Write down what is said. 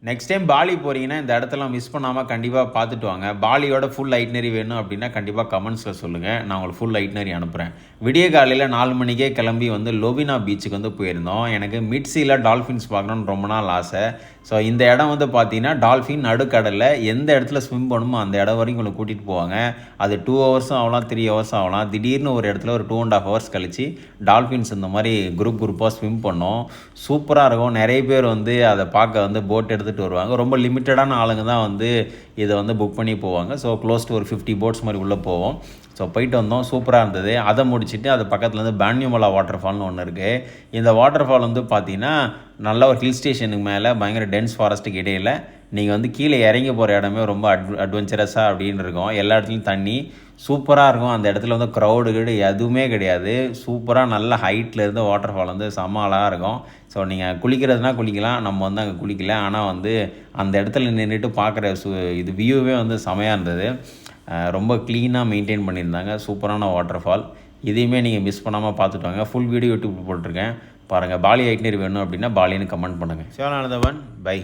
Next time poly போகிறீங்கன்னா இந்த இடத்தெல்லாம் மிஸ் பண்ணாமல் கண்டிப்பாக பார்த்துட்டு வாங்க. பாலியோட ஃபுல் ஐட்னரி வேணும் அப்படின்னா கண்டிப்பாக கமெண்ட்ஸில் சொல்லுங்கள், நான் உங்களுக்கு ஃபுல் ஐட்னரி அனுப்புகிறேன். விடிய காலையில் 4 மணிக்கே கிளம்பி லோவினா பீச்சுக்கு போயிருந்தோம். எனக்கு மிட்ஸியில் டால்ஃபின்ஸ் பார்க்கணுன்னு ரொம்ப நாள் ஆசை. ஸோ இந்த இடம் பார்த்தீங்கன்னா டால்ஃபின் நடுக்கடலில் எந்த இடத்துல ஸ்விம் பண்ணணுமோ அந்த இடம் வரைக்கும் உங்களுக்கு கூட்டிகிட்டு போவாங்க. அது 2 ஹவர்ஸும் ஆகலாம், 3 ஹவர்ஸும் ஆகலாம். திடீர்னு ஒரு இடத்துல ஒரு 2.5 ஹவர்ஸ் கழிச்சு டால்ஃபின்ஸ் இந்த மாதிரி குரூப்பாக ஸ்விம் பண்ணோம். சூப்பராக இருக்கும். நிறைய பேர் அதை பார்க்க போட் எடுத்துகிட்டு வருவாங்க. ரொம்ப லிமிட்டடான ஆளுங்க தான் இதை புக் பண்ணி போவாங்க. ஸோ க்ளோஸ் டு ஒரு 50 போட்ஸ் மாதிரி உள்ளே போவோம். ஸோ போயிட்டு வந்தோம், சூப்பராக இருந்தது. அதை முடிச்சுட்டு அது பக்கத்தில் பான்யூமலா வாட்டர் ஃபால்னு ஒன்று இருக்குது. இந்த வாட்டர் ஃபால் பார்த்தீங்கன்னா நல்ல ஒரு ஹில் ஸ்டேஷனுக்கு மேலே பயங்கர டென்ஸ் ஃபாரஸ்ட்டுக்கு இடையில் நீங்கள் கீழே இறங்கி போகிற இடமே ரொம்ப அட்வென்ச்சரஸாக அப்படின்னு இருக்கும். எல்லா இடத்துலையும் தண்ணி சூப்பராக இருக்கும். அந்த இடத்துல க்ரௌடு எதுவுமே கிடையாது. சூப்பராக நல்ல ஹைட்டில் இருந்து வாட்டர் ஃபால் செம்ம அழகாக இருக்கும். ஸோ நீங்கள் குளிக்கிறதுனா குளிக்கலாம், நம்ம அங்கே குளிக்கல. ஆனால் அந்த இடத்துல நின்றுட்டு பார்க்குற இது வியூவே செமையாக இருந்தது. ரொம்ப க்ளீனாக மெயின்டைன் பண்ணியிருந்தாங்க. சூப்பரான வாட்டர் ஃபால். இதையுமே நீங்கள் மிஸ் பண்ணாமல் பார்த்துட்டு வாங்க. ஃபுல் வீடியோ யூடியூப் போட்டிருக்கேன் பாருங்கள். பாலி ஐட்னரி வேணும் அப்படின்னா பாலின்னு கமெண்ட் பண்ணுங்கள். சிவனானந்தவன் பை.